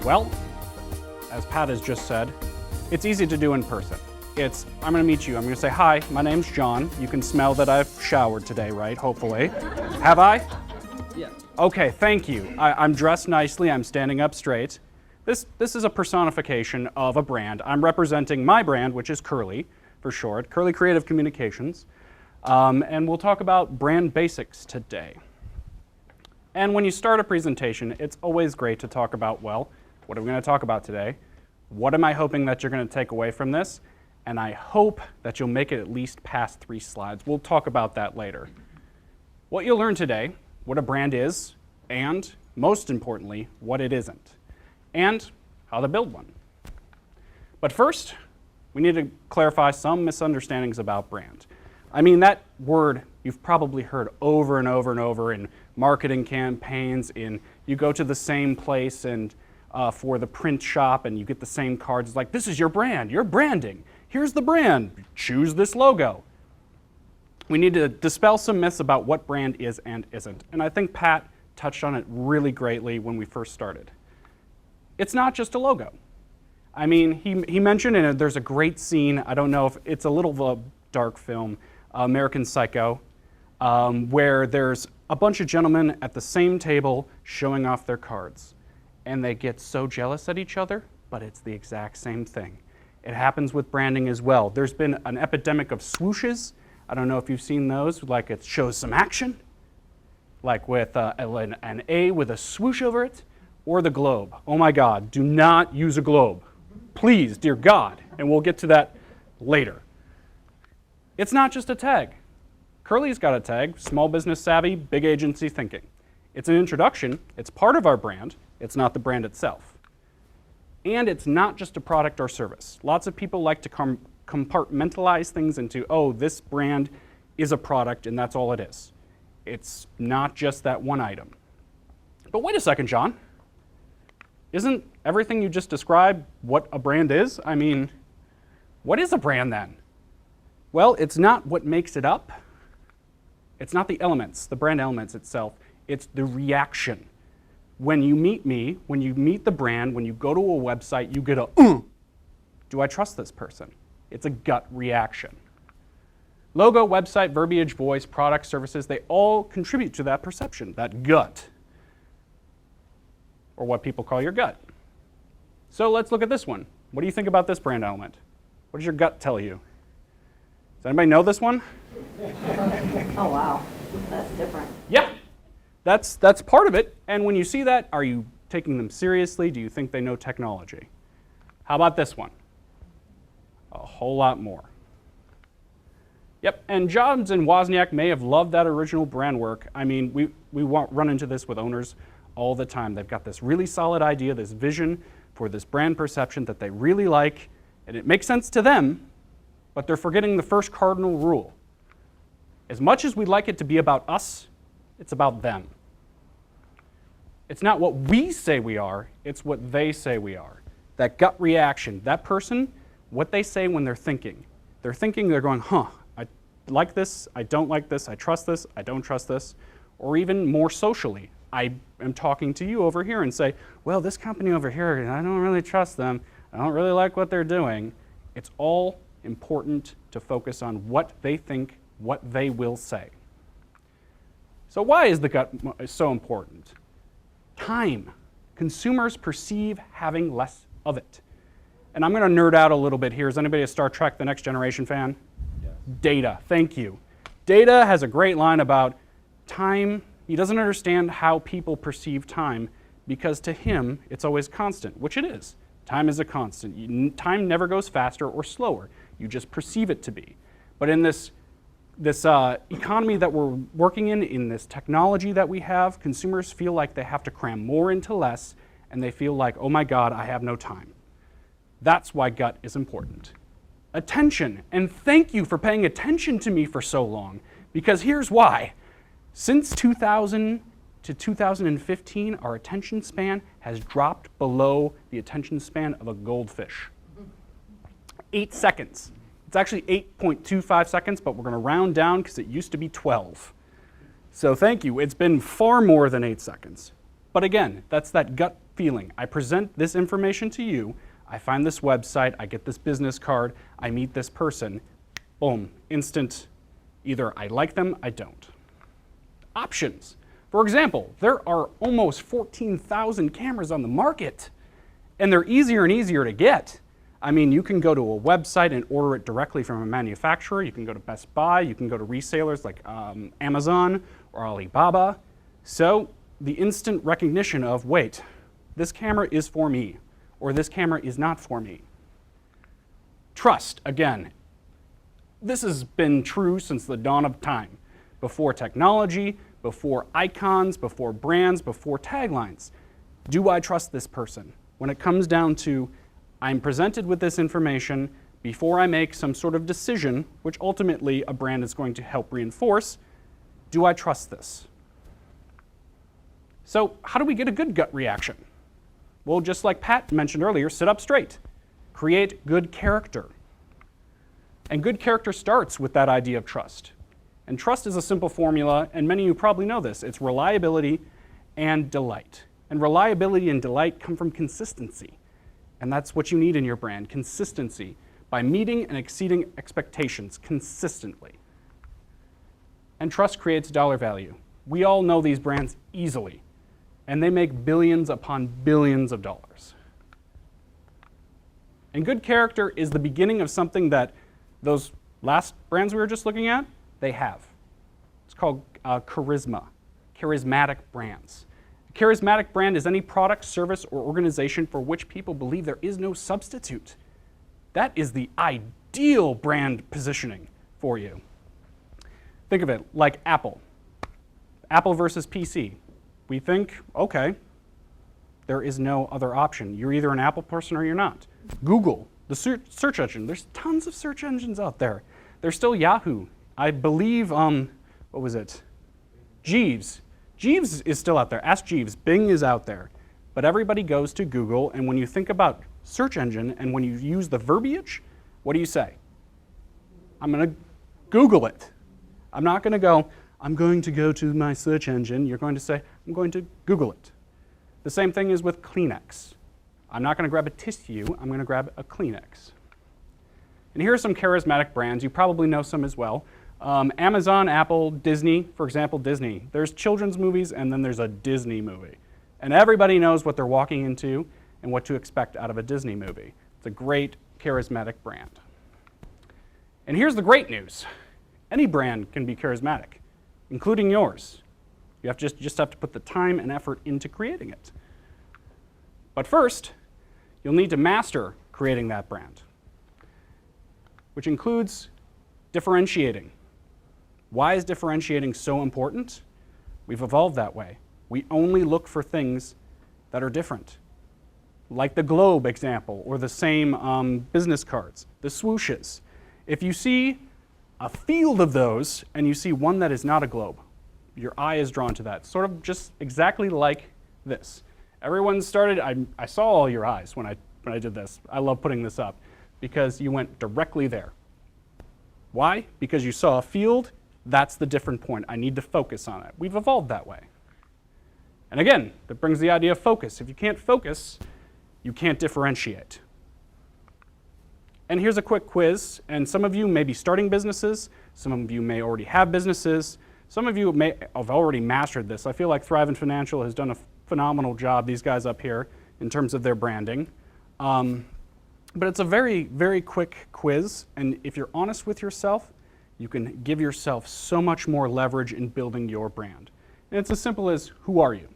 Well, as Pat has just said, it's easy to do in person. I'm gonna meet you, I'm gonna say, hi, my name's John. You can smell that I've showered today, right, hopefully. Have I? Yeah. Okay, thank you. I'm dressed nicely, I'm standing up straight. This is a personification of a brand. I'm representing my brand, which is Curly, for short, Curly Creative Communications. And we'll talk about brand basics today. And when you start a presentation, it's always great to talk about, well, what are we gonna talk about today? What am I hoping that you're gonna take away from this? And I hope that you'll make it at least past 3 slides. We'll talk about that later. What you'll learn today, what a brand is, and most importantly, what it isn't, and how to build one. But first, we need to clarify some misunderstandings about brand. I mean, that word you've probably heard over and over and over in marketing campaigns, you go to the same place and for the print shop and you get the same cards. It's like, this is your brand, you're branding. Here's the brand, choose this logo. We need to dispel some myths about what brand is and isn't. And I think Pat touched on it really greatly when we first started. It's not just a logo. I mean, he mentioned in it, there's a great scene, I don't know if it's a little of a dark film, American Psycho, where there's a bunch of gentlemen at the same table showing off their cards. And they get so jealous at each other, but it's the exact same thing. It happens with branding as well. There's been an epidemic of swooshes. I don't know if you've seen those, like it shows some action, like with an A with a swoosh over it, or the globe. Oh my God, do not use a globe. Please, dear God, and we'll get to that later. It's not just a tag. Curly's got a tag, small business savvy, big agency thinking. It's an introduction, it's part of our brand, it's not the brand itself. And it's not just a product or service. Lots of people like to compartmentalize things into, oh, this brand is a product and that's all it is. It's not just that one item. But wait a second, John. Isn't everything you just described what a brand is? I mean, what is a brand then? Well, it's not what makes it up. It's not the elements, the brand elements itself. It's the reaction. When you meet me, when you meet the brand, when you go to a website, you get a, do I trust this person? It's a gut reaction. Logo, website, verbiage, voice, product, services, they all contribute to that perception, that gut, or what people call your gut. So let's look at this one. What do you think about this brand element? What does your gut tell you? Does anybody know this one? Oh, wow. That's different. Yeah. That's part of it, and when you see that, are you taking them seriously? Do you think they know technology? How about this one? A whole lot more. Yep, and Jobs and Wozniak may have loved that original brand work. I mean, we run into this with owners all the time. They've got this really solid idea, this vision for this brand perception that they really like, and it makes sense to them, but they're forgetting the first cardinal rule. As much as we'd like it to be about us, it's about them. It's not what we say we are, it's what they say we are. That gut reaction, that person, what they say when they're thinking. They're thinking, they're going, huh, I like this, I don't like this, I trust this, I don't trust this. Or even more socially, I am talking to you over here and say, well, this company over here, I don't really trust them, I don't really like what they're doing. It's all important to focus on what they think, what they will say. So why is the gut so important? Time. Consumers perceive having less of it. And I'm going to nerd out a little bit here. Is anybody a Star Trek The Next Generation fan? Yes. Data. Thank you. Data has a great line about time. He doesn't understand how people perceive time because to him it's always constant, which it is. Time is a constant. Time never goes faster or slower. You just perceive it to be. But in this economy that we're working in this technology that we have, consumers feel like they have to cram more into less, and they feel like, oh my God, I have no time. That's why gut is important. Attention, and thank you for paying attention to me for so long, because here's why. Since 2000 to 2015, our attention span has dropped below the attention span of a goldfish. 8 seconds. It's actually 8.25 seconds, but we're going to round down because it used to be 12. So thank you. It's been far more than 8 seconds. But again, that's that gut feeling. I present this information to you, I find this website, I get this business card, I meet this person, boom, instant, either I like them, I don't. Options. For example, there are almost 14,000 cameras on the market, and they're easier and easier to get. I mean, you can go to a website and order it directly from a manufacturer. You can go to Best Buy. You can go to resellers like Amazon or Alibaba. So the instant recognition of, wait, this camera is for me, or this camera is not for me. Trust, again, this has been true since the dawn of time. Before technology, before icons, before brands, before taglines. Do I trust this person? When it comes down to, I'm presented with this information before I make some sort of decision, which ultimately a brand is going to help reinforce, do I trust this? So how do we get a good gut reaction? Well, just like Pat mentioned earlier, sit up straight. Create good character. And good character starts with that idea of trust. And trust is a simple formula, and many of you probably know this. It's reliability and delight. And reliability and delight come from consistency. And that's what you need in your brand, consistency, by meeting and exceeding expectations consistently. And trust creates dollar value. We all know these brands easily, and they make billions upon billions of dollars. And good character is the beginning of something that those last brands we were just looking at, they have. It's called charisma, charismatic brands. A charismatic brand is any product, service, or organization for which people believe there is no substitute. That is the ideal brand positioning for you. Think of it like Apple. Apple versus PC. We think, okay, there is no other option. You're either an Apple person or you're not. Google, the search engine. There's tons of search engines out there. There's still Yahoo. I believe, what was it? Jeeves. Jeeves is still out there. Ask Jeeves. Bing is out there. But everybody goes to Google, and when you think about search engine and when you use the verbiage, what do you say? I'm going to Google it. I'm not going to go, I'm going to go to my search engine. You're going to say, I'm going to Google it. The same thing is with Kleenex. I'm not going to grab a tissue. I'm going to grab a Kleenex. And here are some charismatic brands. You probably know some as well. Amazon, Apple, Disney. For example, Disney. There's children's movies, and then there's a Disney movie. And everybody knows what they're walking into and what to expect out of a Disney movie. It's a great, charismatic brand. And here's the great news. Any brand can be charismatic, including yours. You just have to put the time and effort into creating it. But first, you'll need to master creating that brand, which includes differentiating. Why is differentiating so important? We've evolved that way. We only look for things that are different, like the globe example or the same business cards, the swooshes. If you see a field of those and you see one that is not a globe, your eye is drawn to that, sort of just exactly like this. Everyone started, I saw all your eyes when I did this. I love putting this up because you went directly there. Why? Because you saw a field, that's the different point. I need to focus on it. We've evolved that way. And again, that brings the idea of focus. If you can't focus, you can't differentiate. And here's a quick quiz, and some of you may be starting businesses, some of you may already have businesses, some of you may have already mastered this. I feel like Thrive and Financial has done a phenomenal job, these guys up here, in terms of their branding. But it's a very, very quick quiz, and if you're honest with yourself, you can give yourself so much more leverage in building your brand. And it's as simple as, who are you?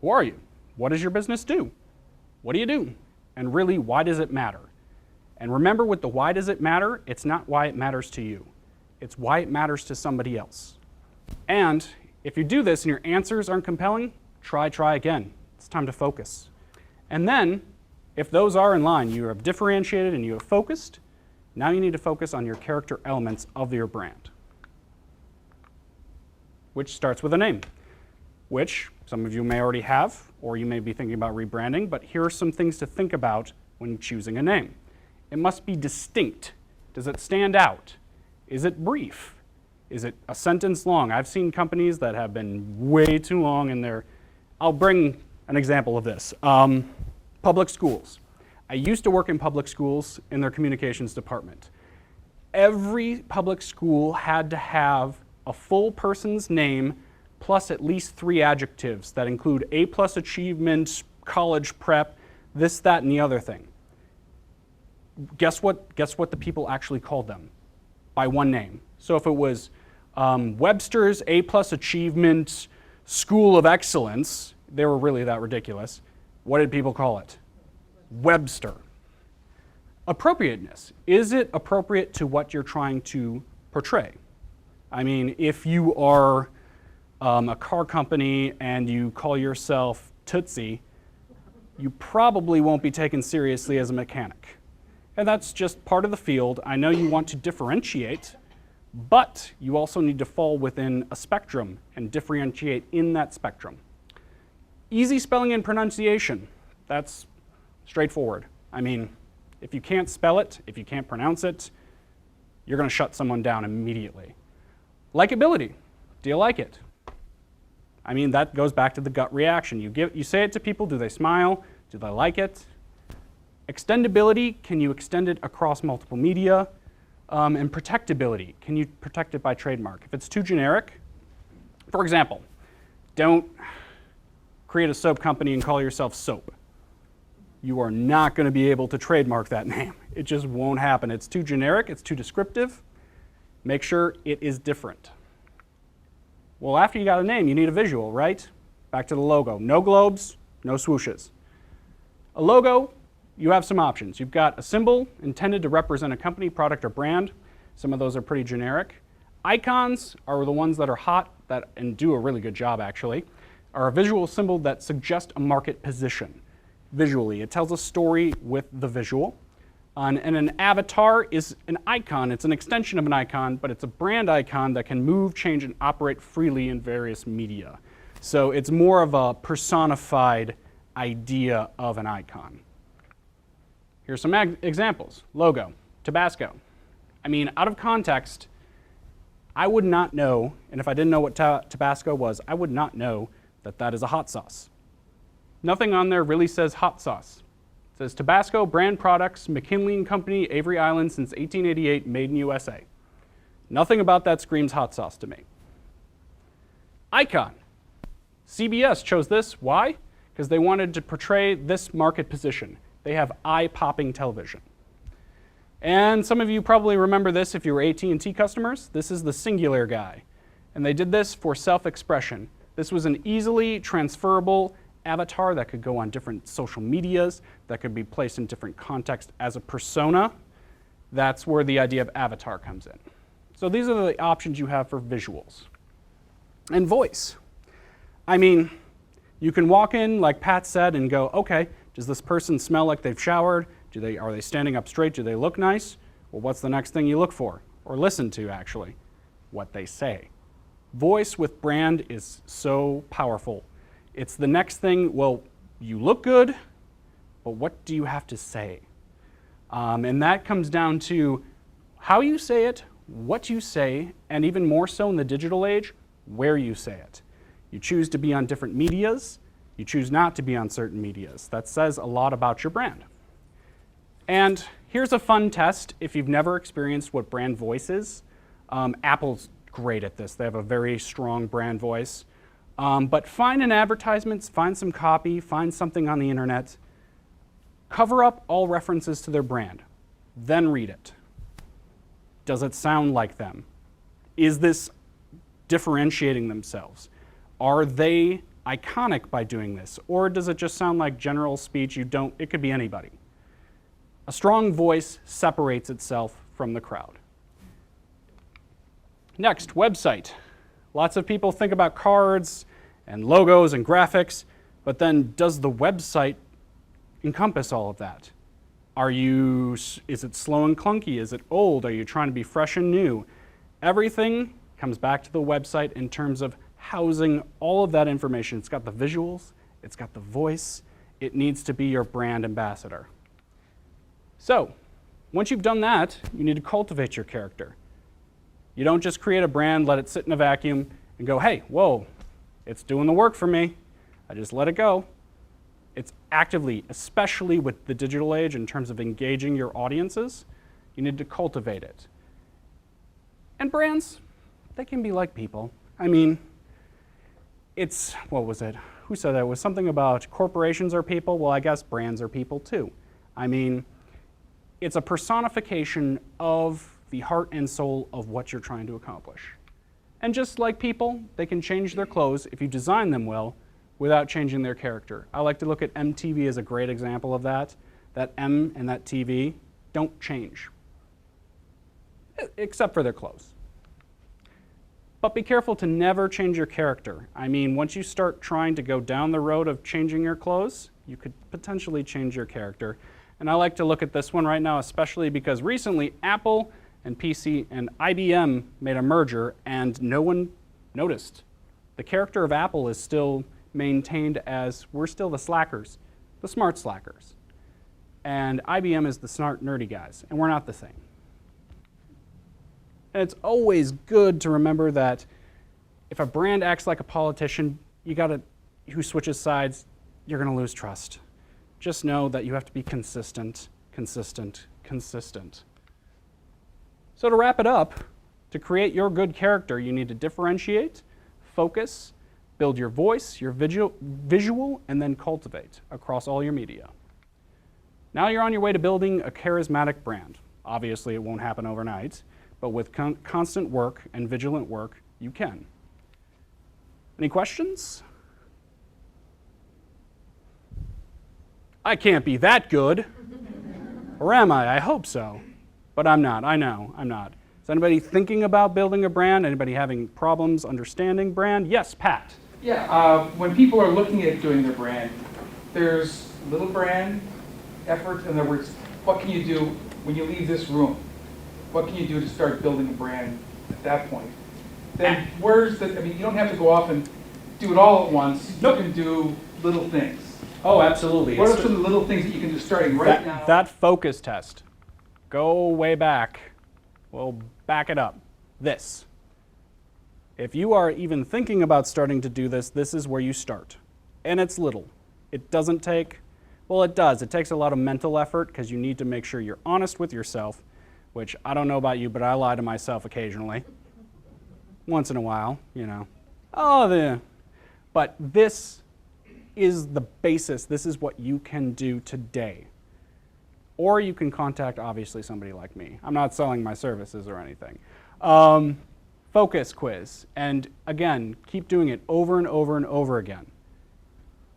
Who are you? What does your business do? What do you do? And really, why does it matter? And remember, with the why does it matter, it's not why it matters to you. It's why it matters to somebody else. And if you do this and your answers aren't compelling, try again. It's time to focus. And then, if those are in line, you have differentiated and you have focused, now you need to focus on your character elements of your brand, which starts with a name, which some of you may already have, or you may be thinking about rebranding, but here are some things to think about when choosing a name. It must be distinct. Does it stand out? Is it brief? Is it a sentence long? I've seen companies that have been way too long in their, I'll bring an example of this. Public schools. I used to work in public schools in their communications department. Every public school had to have a full person's name plus at least 3 adjectives that include A+ achievement, college prep, this, that, and the other thing. Guess what the people actually called them? By one name. So if it was Webster's A+ achievement School of Excellence, they were really that ridiculous. What did people call it? Webster. Appropriateness. Is it appropriate to what you're trying to portray? I mean, if you are a car company and you call yourself Tootsie, you probably won't be taken seriously as a mechanic. And that's just part of the field. I know you want to differentiate, but you also need to fall within a spectrum and differentiate in that spectrum. Easy spelling and pronunciation. That's straightforward. I mean, if you can't spell it, if you can't pronounce it, you're going to shut someone down immediately. Likability. Do you like it? I mean, that goes back to the gut reaction. You say it to people, do they smile? Do they like it? Extendability, can you extend it across multiple media? And protectability, can you protect it by trademark? If it's too generic, for example, don't create a soap company and call yourself Soap. You are not going to be able to trademark that name. It just won't happen. It's too generic, it's too descriptive. Make sure it is different. Well, after you got a name, you need a visual, right? Back to the logo. No globes, no swooshes. A logo, you have some options. You've got a symbol intended to represent a company, product, or brand. Some of those are pretty generic. Icons are the ones that are hot and do a really good job, actually, are a visual symbol that suggests a market position. Visually, it tells a story with the visual. And an avatar is an icon. It's an extension of an icon, but it's a brand icon that can move, change, and operate freely in various media. So it's more of a personified idea of an icon. Here's some examples. Logo, Tabasco. I mean, out of context, I would not know, and if I didn't know what Tabasco was, I would not know that that is a hot sauce. Nothing on there really says hot sauce. It says Tabasco, brand products, McKinley & Company, Avery Island since 1888, made in USA. Nothing about that screams hot sauce to me. Icon. CBS chose this. Why? Because they wanted to portray this market position. They have eye-popping television. And some of you probably remember this if you were AT&T customers. This is the Singular guy. And they did this for self-expression. This was an easily transferable avatar that could go on different social medias, that could be placed in different contexts as a persona. That's where the idea of avatar comes in. So these are the options you have for visuals. And voice. I mean, you can walk in, like Pat said, and go, okay, does this person smell like they've showered? Are they standing up straight? Do they look nice? Well, what's the next thing you look for? Or listen to, actually? What they say. Voice with brand is so powerful. It's the next thing, well, you look good, but what do you have to say? And that comes down to how you say it, what you say, and even more so in the digital age, where you say it. You choose to be on different medias, you choose not to be on certain medias. That says a lot about your brand. And here's a fun test if you've never experienced what brand voice is. Apple's great at this. They have a very strong brand voice. But find an advertisement, find some copy, find something on the internet, cover up all references to their brand, then read it. Does it sound like them? Is this differentiating themselves? Are they iconic by doing this? Or does it just sound like general speech? It could be anybody. A strong voice separates itself from the crowd. Next, website. Lots of people think about cards and logos and graphics, but then does the website encompass all of that? Is it slow and clunky? Is it old? Are you trying to be fresh and new? Everything comes back to the website in terms of housing all of that information. It's got the visuals, it's got the voice, it needs to be your brand ambassador. So, once you've done that, you need to cultivate your character. You don't just create a brand, let it sit in a vacuum, and go, hey, whoa, it's doing the work for me. I just let it go. actively, especially with the digital age in terms of engaging your audiences, you need to cultivate it. And brands, they can be like people. I mean, it's, what was it? Who said that? It was something about corporations are people. Well, I guess brands are people too. I mean, it's a personification of the heart and soul of what you're trying to accomplish. And just like people, they can change their clothes if you design them well without changing their character. I like to look at MTV as a great example of that. That M and that TV don't change, except for their clothes. But be careful to never change your character. I mean, once you start trying to go down the road of changing your clothes, you could potentially change your character. And I like to look at this one right now, especially because recently Apple and PC and IBM made a merger and no one noticed. The character of Apple is still maintained as we're still the slackers, the smart slackers. And IBM is the smart nerdy guys, and we're not the same. And it's always good to remember that if a brand acts like a politician, who switches sides, you're going to lose trust. Just know that you have to be consistent, consistent, consistent. So to wrap it up, to create your good character, you need to differentiate, focus, build your voice, your visual, and then cultivate across all your media. Now you're on your way to building a charismatic brand. Obviously, it won't happen overnight, but with constant work and vigilant work, you can. Any questions? I can't be that good. Or am I? I hope so. But I'm not. I know I'm not. Is anybody thinking about building a brand? Anybody having problems understanding brand? Yes, Pat. Yeah, when people are looking at doing their brand, there's little brand effort. In other words, what can you do when you leave this room? What can you do to start building a brand at that point? Then you don't have to go off and do it all at once. Nope. You can do little things. Oh, absolutely. What are some of the little things that you can do starting right now? That focus test. Go way back. We'll back it up. This. If you are even thinking about starting to do this, this is where you start. And it's little. It doesn't take, well, it does. It takes a lot of mental effort because you need to make sure you're honest with yourself, which I don't know about you, but I lie to myself occasionally. Once in a while, you know. But this is the basis. This is what you can do today. Or you can contact, obviously, somebody like me. I'm not selling my services or anything. Focus quiz. And again, keep doing it over and over and over again.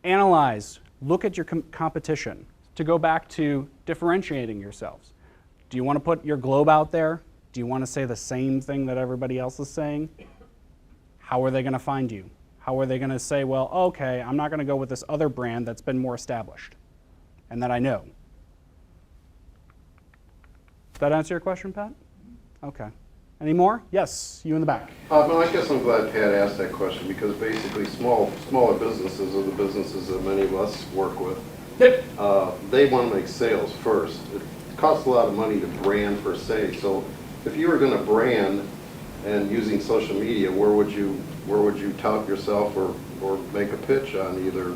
Analyze. Look at your competition. To go back to differentiating yourselves. Do you want to put your globe out there? Do you want to say the same thing that everybody else is saying? How are they going to find you? How are they going to say, well, okay, I'm not going to go with this other brand that's been more established and that I know? Does that answer your question, Pat? Okay. Any more? Yes, you in the back. Well, I guess I'm glad Pat asked that question because basically smaller businesses are the businesses that many of us work with. Yep. They want to make sales first. It costs a lot of money to brand per se. So if you were going to brand and using social media, where would you tout yourself or make a pitch on either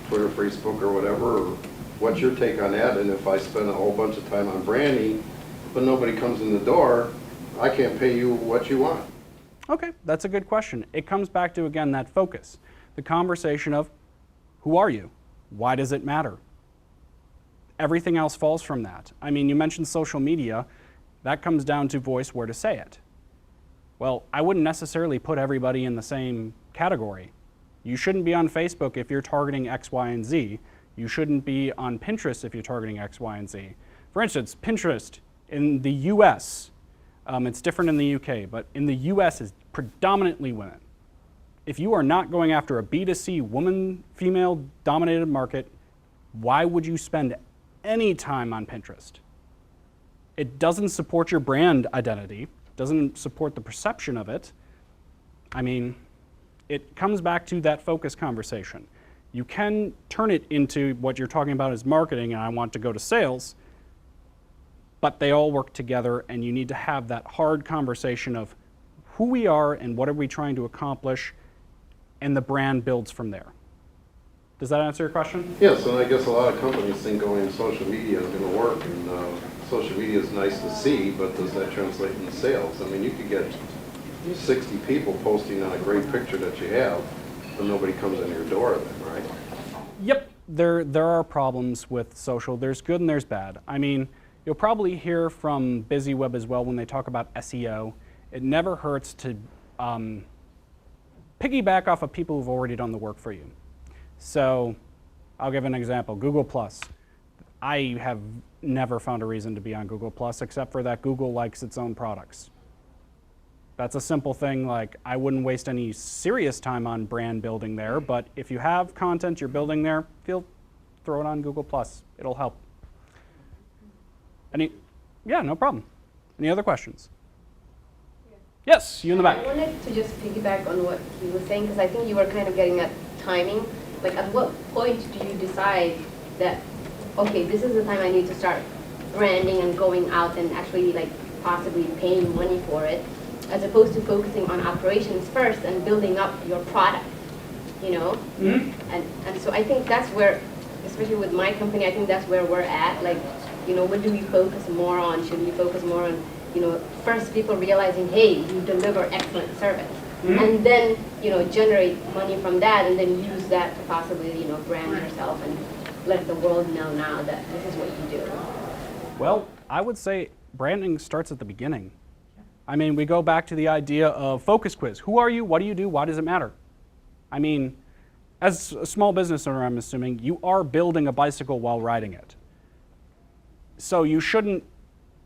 Twitter, Facebook, or whatever? Or what's your take on that? And if I spend a whole bunch of time on branding, but nobody comes in the door, I can't pay you what you want. Okay, that's a good question. It comes back to, again, that focus. The conversation of, who are you? Why does it matter? Everything else falls from that. I mean, you mentioned social media. That comes down to voice, where to say it. Well, I wouldn't necessarily put everybody in the same category. You shouldn't be on Facebook if you're targeting X, Y, and Z. You shouldn't be on Pinterest if you're targeting X, Y, and Z. For instance, Pinterest in the US, it's different in the UK, but in the US is predominantly women. If you are not going after a B2C woman, female dominated market, why would you spend any time on Pinterest? It doesn't support your brand identity, doesn't support the perception of it. I mean, it comes back to that focus conversation. You can turn it into what you're talking about as marketing and I want to go to sales, but they all work together and you need to have that hard conversation of who we are and what are we trying to accomplish, and the brand builds from there. Does that answer your question? Yes, and I guess a lot of companies think going social media is going to work, and social media is nice to see, but does that translate into sales? I mean, you could get 60 people posting on a great picture that you have, but nobody comes in your door then, right? Yep, there are problems with social. There's good and there's bad. I mean, you'll probably hear from BusyWeb as well when they talk about SEO. It never hurts to piggyback off of people who've already done the work for you. So I'll give an example, Google+. I have never found a reason to be on Google+, except for that Google likes its own products. That's a simple thing, like I wouldn't waste any serious time on brand building there, but if you have content you're building there, throw it on Google+. It'll help. Yeah, no problem. Any other questions? Yes, you in the back. I wanted to just piggyback on what he was saying, because I think you were kind of getting at timing. Like, at what point do you decide that, okay, this is the time I need to start branding and going out and actually, like, possibly paying money for it, as opposed to focusing on operations first and building up your product, you know? Mm-hmm. And so I think that's where, especially with my company, I think that's where we're at. Like, you know, what do we focus more on? Should we focus more on, you know, first people realizing, hey, you deliver excellent service, and then, you know, generate money from that, and then use that to possibly, you know, brand yourself and let the world know now that this is what you do. Well, I would say branding starts at the beginning. I mean, we go back to the idea of focus quiz. Who are you? What do you do? Why does it matter? I mean, as a small business owner, I'm assuming, you are building a bicycle while riding it. So you shouldn't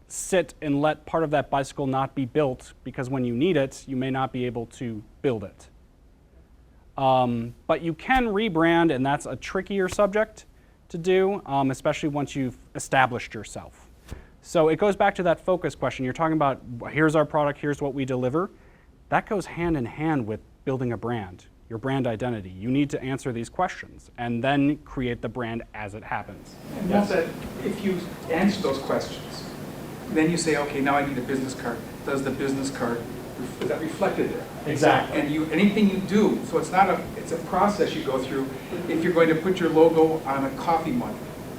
sit and let part of that bicycle not be built, because when you need it, you may not be able to build it. But you can rebrand, and that's a trickier subject to do, especially once you've established yourself. So it goes back to that focus question. You're talking about, here's our product, here's what we deliver. That goes hand in hand with building a brand, your brand identity. You need to answer these questions and then create the brand as it happens. And once that, if you answer those questions, then you say, okay, now I need a business card. Does the business card, is that reflected there? Exactly. And anything you do, so it's not it's a process you go through. If you're going to put your logo on a coffee mug,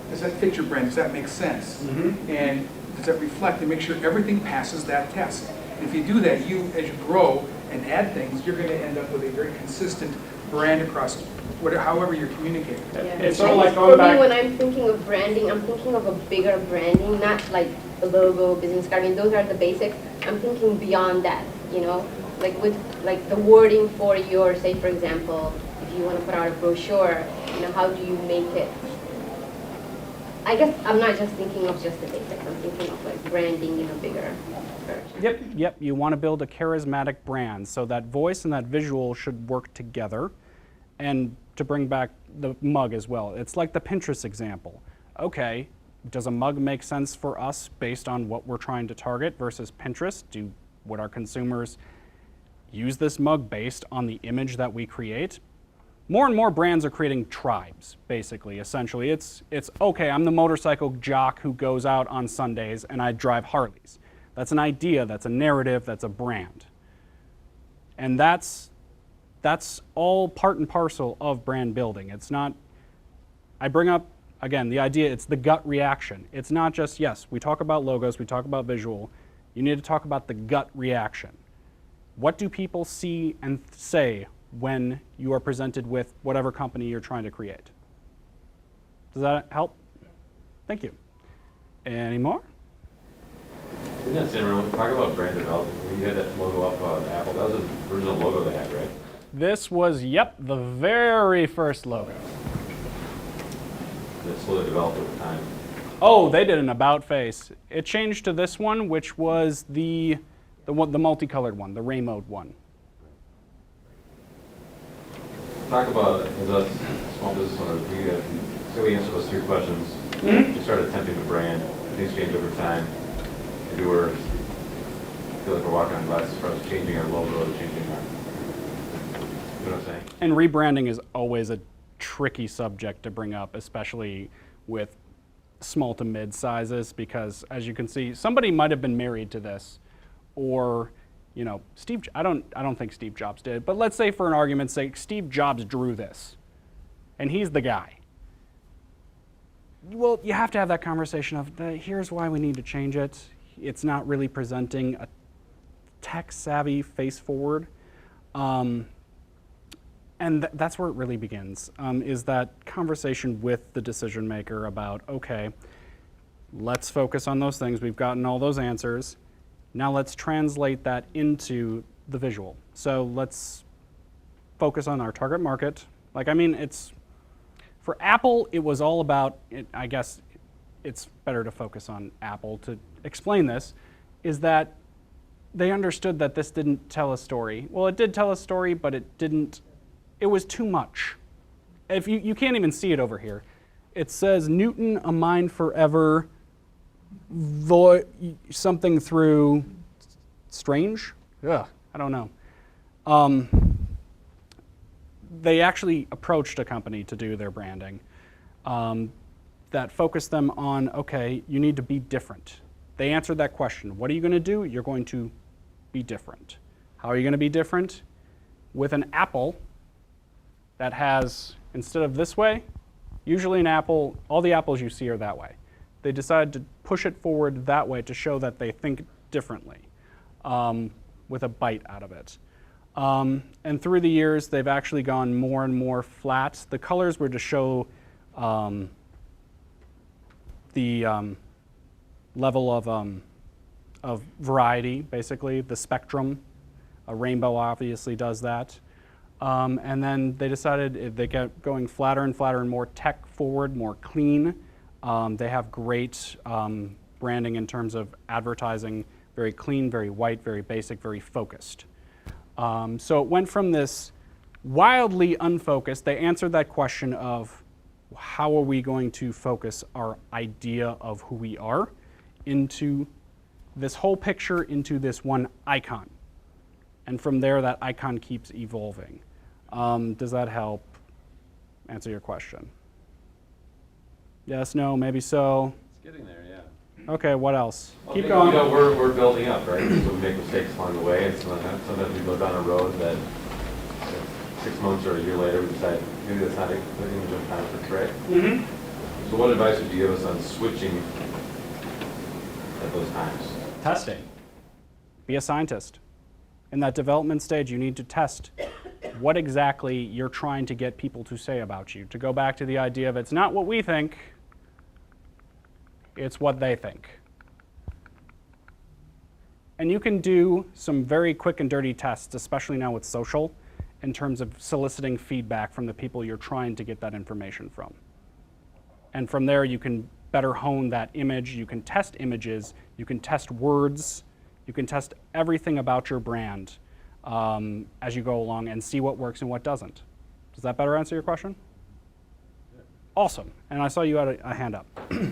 does that fit your brand? Does that make sense? Mm-hmm. And does that reflect and make sure everything passes that test? And if you do that, as you grow and add things, you're going to end up with a very consistent brand across however you're communicating. Yeah. It's sort of like going back. For me, when I'm thinking of branding, I'm thinking of a bigger branding, not like the logo, business card. I mean, those are the basics. I'm thinking beyond that, you know, like with like the wording for your, say, for example, if you want to put out a brochure, you know, how do you make it? I guess I'm not just thinking of just the basics. I'm thinking of like branding in a bigger version. Yep. You want to build a charismatic brand, so that voice and that visual should work together. And to bring back the mug as well, it's like the Pinterest example. Okay, does a mug make sense for us based on what we're trying to target versus Pinterest? Would our consumers use this mug based on the image that we create? More and more brands are creating tribes, basically, essentially. It's okay, I'm the motorcycle jock who goes out on Sundays and I drive Harleys. That's an idea, that's a narrative, that's a brand. And that's all part and parcel of brand building. It's not, I bring up, again, the idea, it's the gut reaction. It's not just, yes, we talk about logos, we talk about visual. You need to talk about the gut reaction. What do people see and say when you are presented with whatever company you're trying to create? Does that help? Thank you. Any more? Isn't that similar? When we talk about brand development, when you had that logo up on Apple, that was the original logo they had, right? This was, yep, the very first logo. That slowly developed over time. Oh, they did an about face. It changed to this one, which was the multicolored one, the rainbow one. Talk about, as a small business owner, so we answered those 3 questions. We started attempting to brand. Things change over time. Maybe I feel like we're walking on glass as far as changing our logo, changing our, you know what I'm saying? And rebranding is always a tricky subject to bring up, especially with small to mid sizes, because as you can see, somebody might have been married to this, or you know, I don't think Steve Jobs did, but let's say for an argument's sake, Steve Jobs drew this. and he's the guy. Well, you have to have that conversation of, here's why we need to change it. It's not really presenting a tech-savvy face forward. And that's where it really begins, is that conversation with the decision maker about, okay, let's focus on those things. We've gotten all those answers. Now let's translate that into the visual. So let's focus on our target market. Like, I mean, for Apple, it was all about, I guess it's better to focus on Apple to explain this, is that they understood that this didn't tell a story. Well, it did tell a story, but it was too much. If you can't even see it over here. It says Newton, a mind forever, something through strange? Ugh, I don't know. They actually approached a company to do their branding that focused them on, okay, you need to be different. They answered that question. What are you going to do? You're going to be different. How are you going to be different? With an apple that has, instead of this way, usually an apple, all the apples you see are that way. They decided to push it forward that way to show that they think differently, with a bite out of it. And through the years, they've actually gone more and more flat. The colors were to show the level of variety, basically, the spectrum. A rainbow obviously does that. And then they decided they kept going flatter and flatter and more tech forward, more clean. They have great branding in terms of advertising, very clean, very white, very basic, very focused. So it went from this wildly unfocused, they answered that question of how are we going to focus our idea of who we are into this whole picture, into this one icon. And from there, that icon keeps evolving. Does that help answer your question? Yes, no, maybe so. It's getting there, yeah. Okay, what else? Well, Keep maybe, going. You know, we're building up, right? So we make mistakes along the way, and sometimes we go down a road that 6 months or a year later we decide maybe that's not the image I'm trying to portray. So what advice would you give us on switching at those times? Testing. Be a scientist. In that development stage, you need to test what exactly you're trying to get people to say about you. To go back to the idea of it's not what we think, it's what they think. And you can do some very quick and dirty tests, especially now with social, in terms of soliciting feedback from the people you're trying to get that information from. And from there, you can better hone that image. You can test images. You can test words. You can test everything about your brand as you go along and see what works and what doesn't. Does that better answer your question? Awesome. And I saw you had a hand up.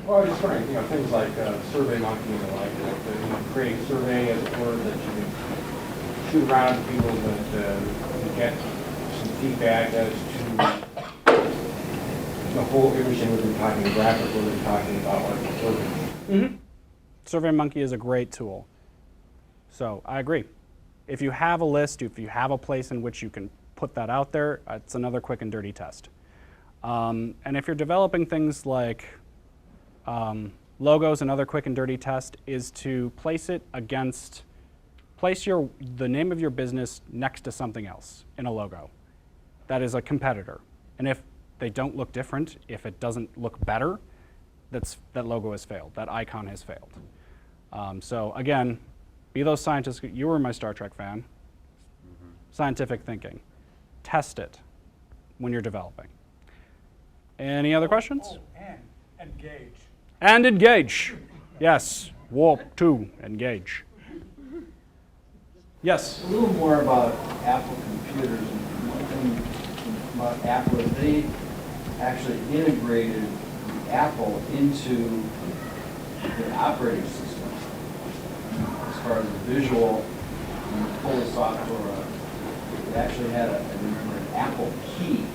Well, I was just wondering, things like SurveyMonkey and the like, creating a survey as it were that you can shoot around to people that get some feedback as to the whole everything we've been talking graphic, we've been talking about like the survey. SurveyMonkey is a great tool. So I agree. If you have a list, if you have a place in which you can put that out there, it's another quick and dirty test. And if you're developing things like logos, another quick and dirty test is to place it against, the name of your business next to something else in a logo that is a competitor. And if they don't look different, if it doesn't look better, that logo has failed, that icon has failed. So again, be those scientists. You were my Star Trek fan. Scientific thinking. Test it when you're developing. Any other questions? Oh, and engage. And engage. Yes. Warp 2. Engage. Yes. A little more about Apple computers. And one thing about Apple is they actually integrated Apple into their operating system. As far as the visual and the full software, it actually had an Apple key.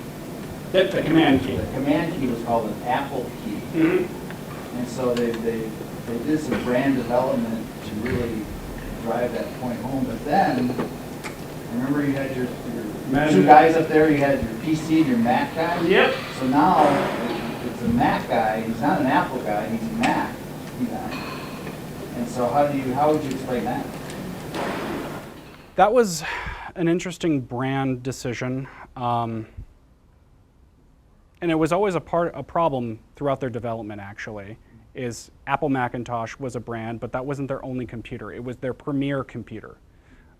The command key. The command key was called an Apple key. And so they did some brand development to really drive that point home. But then Remember you had your Imagine two that. guys up there, you had your PC and your Mac guy? Yep. So now, it's a Mac guy, he's not an Apple guy, he's a Mac guy. And so how would you explain that? That was an interesting brand decision. And it was always a problem throughout their development, actually, is Apple Macintosh was a brand, but that wasn't their only computer. It was their premier computer.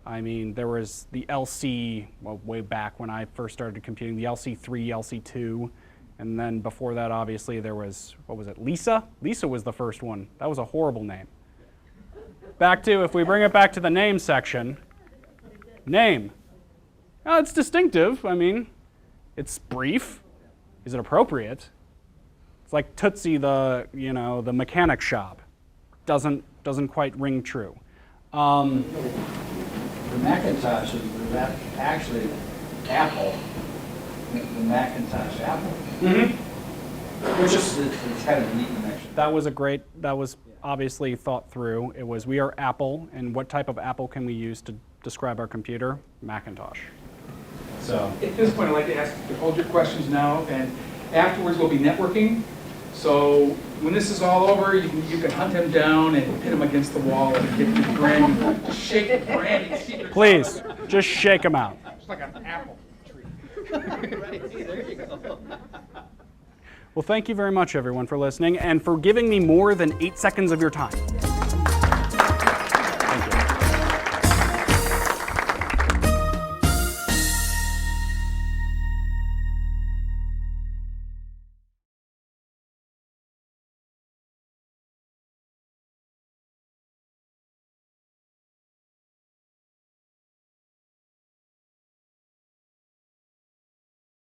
I mean, there was the LC, well, way back when I first started computing, the LC3, LC2, and then before that, obviously, there was, what was it, Lisa? Lisa was the first one. That was a horrible name. Back to, if we bring it back to the name section, name. Oh, it's distinctive. I mean, it's brief. Is it appropriate? It's like Tootsie, the the mechanic shop. Doesn't quite ring true. The Macintosh is that actually Apple, the Macintosh Apple. Which It's kind of a neat connection. That was obviously thought through. It was, we are Apple, and what type of Apple can we use to describe our computer? Macintosh. So. At this point, I'd like to ask, you to hold your questions now, and afterwards we'll be networking. So when this is all over, you can hunt him down and pin him against the wall and get the brand, shake the branding secrets. Please, just shake them out. It's like an apple tree. Well, thank you very much, everyone, for listening and for giving me more than 8 seconds of your time.